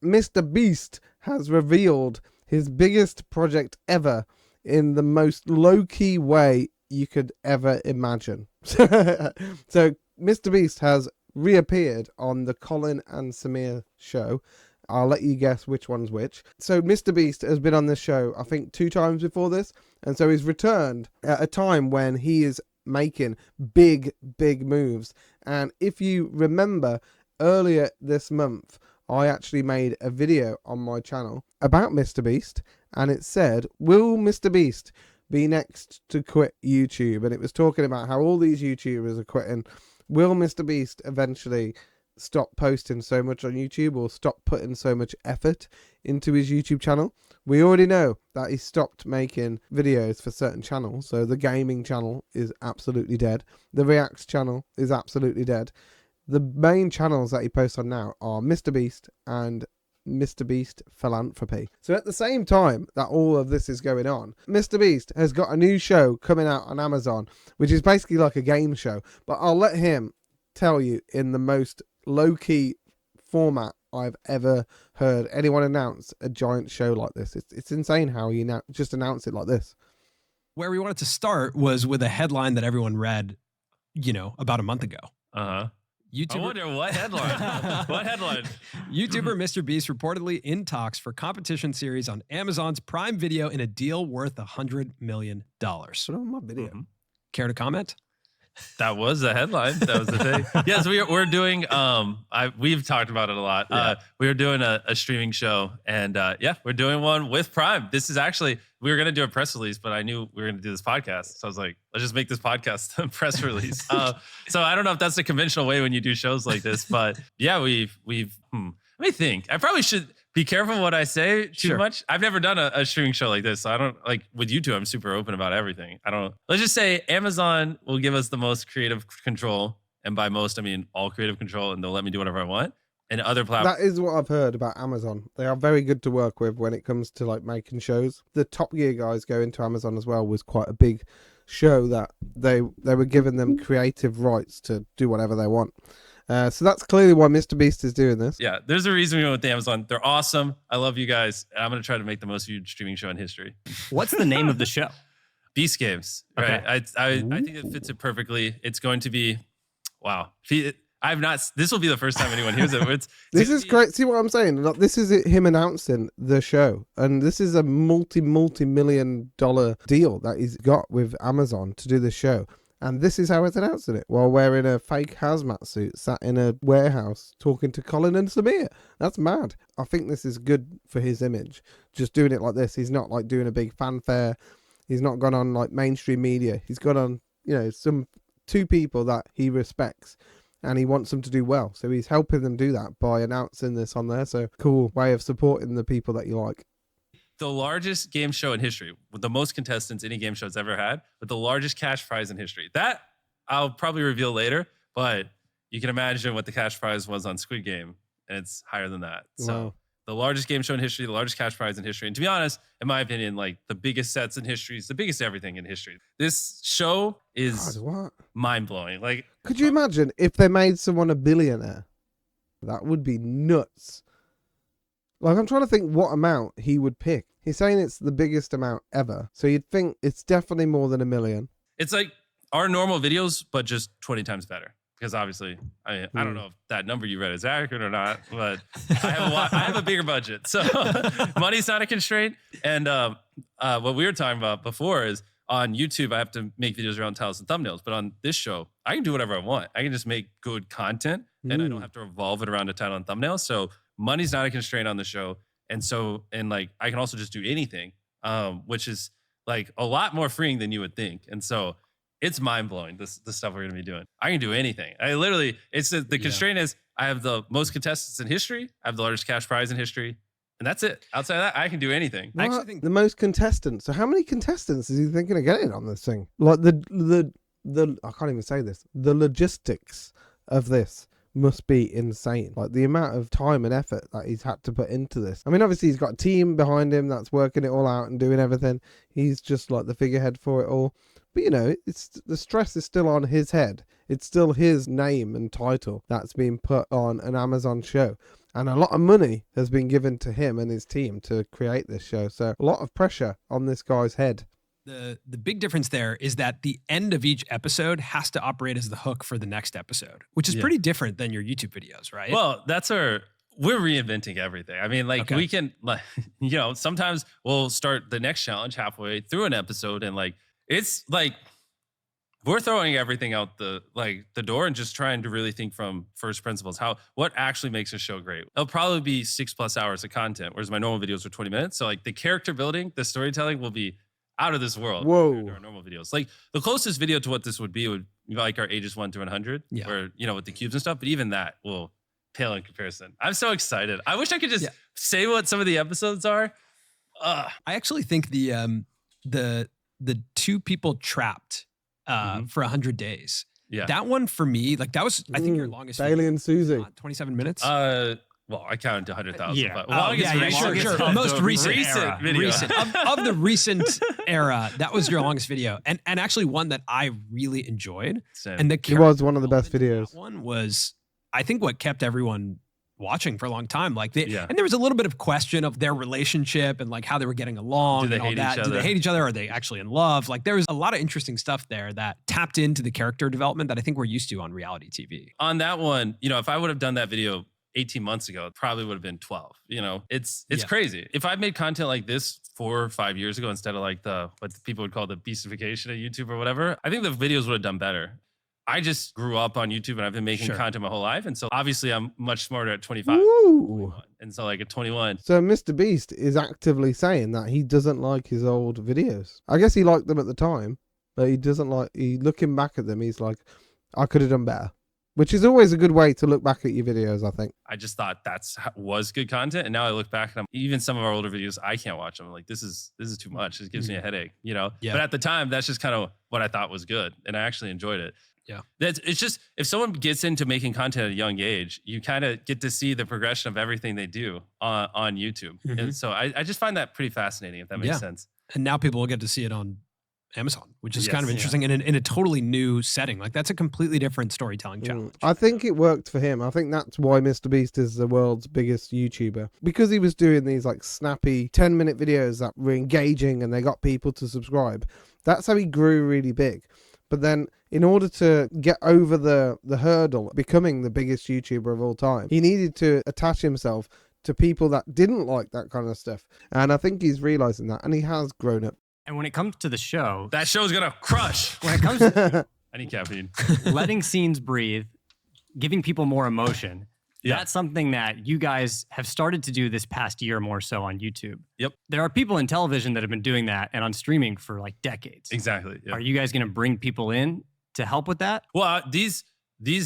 Mr. Beast has revealed his biggest project ever in the most low-key way you could ever imagine. So Mr. Beast has reappeared on the Colin and Samir Show. I'll let you guess which one's which. So Mr. Beast has been on this show, I think, 2 times before this. And so he's returned at a time when he is making big moves. And if you remember, earlier this month, I actually made a video on my channel about Mr. Beast. And it said, will Mr. Beast be next to quit YouTube? And it was talking about how all these YouTubers are quitting. Will Mr. Beast eventually stop posting so much on YouTube or stop putting so much effort into his YouTube channel? We already know that he stopped making videos for certain channels. So the gaming channel is absolutely dead. The Reacts channel is absolutely dead. The main channels that he posts on now are Mr. Beast and Mr. Beast Philanthropy. So at the same time that all of this is going on, Mr. Beast has got a new show coming out on Amazon, which is basically like a game show. But I'll let him tell you in the most low-key format I've ever heard anyone announce a giant show like this. It's insane how he just announced it like this. Where we wanted to start was with a headline that everyone read, about a month ago. I wonder what headline. What headline? YouTuber Mr. Beast reportedly in talks for competition series on Amazon's Prime Video in a deal worth $100 million. Put on my video. Care to comment? That was the headline. That was the thing. Yes, we're doing. We've talked about it a lot. Yeah. We were doing a streaming show, and we're doing one with Prime. This is actually, we were gonna do a press release, but I knew we were gonna do this podcast, so I was like, let's just make this podcast a press release. So I don't know if that's the conventional way when you do shows like this, but yeah, we've. Let me think. I probably should be careful what I say too much. I've never done a streaming show like this. So I don't with you two, I'm super open about everything. Let's just say Amazon will give us the most creative control. And by most, I mean all creative control, and they'll let me do whatever I want. And other platforms. That is what I've heard about Amazon. They are very good to work with when it comes to making shows. The Top Gear guys going to Amazon as well was quite a big show that they were giving them creative rights to do whatever they want. So that's clearly why Mr. Beast is doing this. Yeah, there's a reason we went with Amazon. They're awesome. I love you guys. I'm going to try to make the most viewed streaming show in history. What's the name of the show? Beast Games. Right. Okay. I think it fits it perfectly. It's going to be, wow. This will be the first time anyone hears it. This is great. See what I'm saying? This is him announcing the show. And this is a multi-million-dollar deal that he's got with Amazon to do the show. And this is how it's announcing it, while wearing a fake hazmat suit, sat in a warehouse talking to Colin and Samir. That's mad. I think this is good for his image. Just doing it like this. He's not doing a big fanfare. He's not gone on mainstream media. He's got on, some 2 people that he respects, and he wants them to do well. So he's helping them do that by announcing this on there. So cool way of supporting the people that you like. The largest game show in history, with the most contestants any game show's ever had, with the largest cash prize in history. That I'll probably reveal later, but you can imagine what the cash prize was on Squid Game, and it's higher than that. So Wow. The largest game show in history, the largest cash prize in history. And to be honest, in my opinion, the biggest sets in history, is the biggest everything in history. This show is mind-blowing. Could you imagine if they made someone a billionaire? That would be nuts. I'm trying to think what amount he would pick. He's saying it's the biggest amount ever. So you'd think it's definitely more than $1 million. It's like our normal videos, but just 20 times better. Because obviously, I don't know if that number you read is accurate or not, but I have a bigger budget. So money's not a constraint. And what we were talking about before is on YouTube, I have to make videos around titles and thumbnails. But on this show, I can do whatever I want. I can just make good content, and I don't have to revolve it around a title and thumbnail. So money's not a constraint on the show. And so, I can also just do anything, which is a lot more freeing than you would think. And so it's mind-blowing, the stuff we're going to be doing. I can do anything. The constraint is I have the most contestants in history. I have the largest cash prize in history. And that's it. Outside of that, I can do anything. I actually think the most contestants. So how many contestants is he thinking of getting on this thing? The I can't even say this. The logistics of this must be insane. The amount of time and effort that he's had to put into this. I mean, obviously he's got a team behind him that's working it all out and doing everything. He's just the figurehead for it all. But it's the stress is still on his head. It's still his name and title that's being put on an Amazon show. And a lot of money has been given to him and his team to create this show. So a lot of pressure on this guy's head. The big difference there is that the end of each episode has to operate as the hook for the next episode, which is pretty different than your YouTube videos, right? Well, we're reinventing everything. I mean, like we can, like, you know, sometimes we'll start the next challenge halfway through an episode, and like it's like we're throwing everything out the door and just trying to really think from first principles. What actually makes a show great? It'll probably be 6+ hours of content, whereas my normal videos are 20 minutes. So like the character building, the storytelling will be out of this world. Whoa. Compared to our normal videos. Like the closest video to what this would be like our ages 1 through 100, where, you know, with the cubes and stuff. But even that will pale in comparison. I'm so excited. I wish I could just say what some of the episodes are. I actually think the 2 people trapped for 100 days. Yeah. That one for me, like that was, I think your longest Bailey and Susie. 27 minutes. Well, I counted to 100,000. Yeah. But Sure. Most recent video. Of the recent era, that was your longest video, and actually one that I really enjoyed. Same. And it was one of the best videos. That one was, I think, what kept everyone watching for a long time. Like and there was a little bit of question of their relationship and like how they were getting along. Do they and all hate that. each other? Do they hate each other? Are they actually in love? Like there was a lot of interesting stuff there that tapped into the character development that I think we're used to on reality TV. On that one, you know, if I would have done that video 18 months ago, it probably would have been 12. You know, it's crazy. If I made content like this 4 or 5 years ago, instead of like what people would call the beastification of YouTube or whatever, I think the videos would have done better. I just grew up on YouTube and I've been making content my whole life. And so obviously I'm much smarter at 25. And so like at 21. So Mr. Beast is actively saying that he doesn't like his old videos. I guess he liked them at the time, but he doesn't like, looking back at them, he's like, I could have done better. Which is always a good way to look back at your videos, I think. I just thought was good content. And now I look back and even some of our older videos, I can't watch them. I'm like, this is too much. It gives me a headache, you know? Yeah. But at the time, that's just kind of what I thought was good. And I actually enjoyed it. Yeah. It's just, if someone gets into making content at a young age, you kind of get to see the progression of everything they do on YouTube. And so I just find that pretty fascinating, if that makes sense. And now people will get to see it on Amazon, which is kind of interesting in a totally new setting. Like that's a completely different storytelling challenge. I think it worked for him. I think that's why Mr. Beast is the world's biggest YouTuber, because he was doing these like snappy 10-minute videos that were engaging and they got people to subscribe. That's how he grew really big. But then in order to get over the hurdle, becoming the biggest YouTuber of all time, he needed to attach himself to people that didn't like that kind of stuff. And I think he's realizing that, and he has grown up. And when it comes to the show, that show's gonna crush. When it comes to I need caffeine. letting scenes breathe, giving people more emotion, that's something that you guys have started to do this past year more so on YouTube. Yep. There are people in television that have been doing that and on streaming for like decades. Exactly. Yep. Are you guys going to bring people in to help with that? Well, these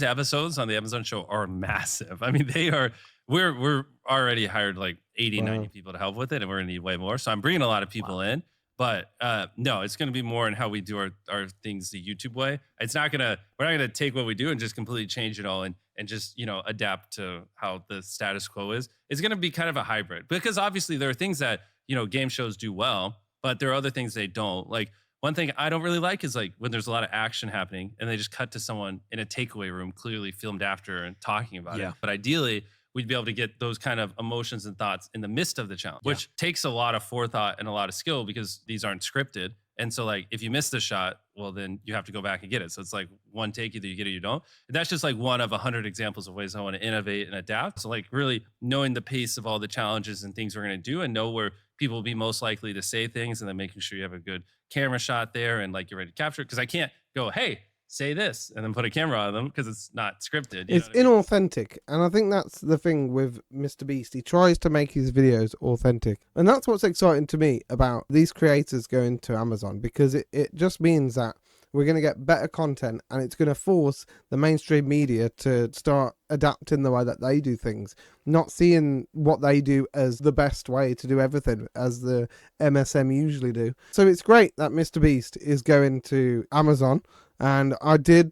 episodes on the Amazon show are massive. I mean, they are. We're already hired like 80, 90 people to help with it, and we're gonna need way more. So I'm bringing a lot of people in. But no, it's going to be more in how we do our things the YouTube way. We're not going to take what we do and just completely change it all and just, you know, adapt to how the status quo is. It's going to be kind of a hybrid, because obviously there are things that, you know, game shows do well, but there are other things they don't. Like one thing I don't really like is like when there's a lot of action happening and they just cut to someone in a takeaway room, clearly filmed after and talking about it. But ideally, we'd be able to get those kind of emotions and thoughts in the midst of the challenge, which takes a lot of forethought and a lot of skill, because these aren't scripted. And so like, if you miss the shot, well, then you have to go back and get it. So it's like one take, either you get it or you don't. And that's just like one of 100 examples of ways I want to innovate and adapt. So like really knowing the pace of all the challenges and things we're going to do, and know where people will be most likely to say things, and then making sure you have a good camera shot there and like you're ready to capture it. Because I can't go, hey, say this, and then put a camera on them, because it's not scripted. It's inauthentic. And I think that's the thing with Mr. Beast. He tries to make his videos authentic. And that's what's exciting to me about these creators going to Amazon, because it just means that we're going to get better content, and it's going to force the mainstream media to start adapting the way that they do things, not seeing what they do as the best way to do everything, as the MSM usually do. So it's great that Mr. Beast is going to Amazon. And I did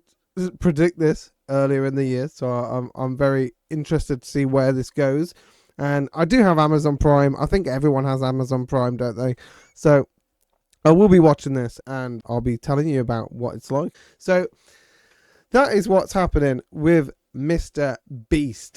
predict this earlier in the year, so I'm very interested to see where this goes. And I do have Amazon Prime. I think everyone has Amazon Prime, don't they? So I will be watching this, and I'll be telling you about what it's like. So that is what's happening with Mr. Beast.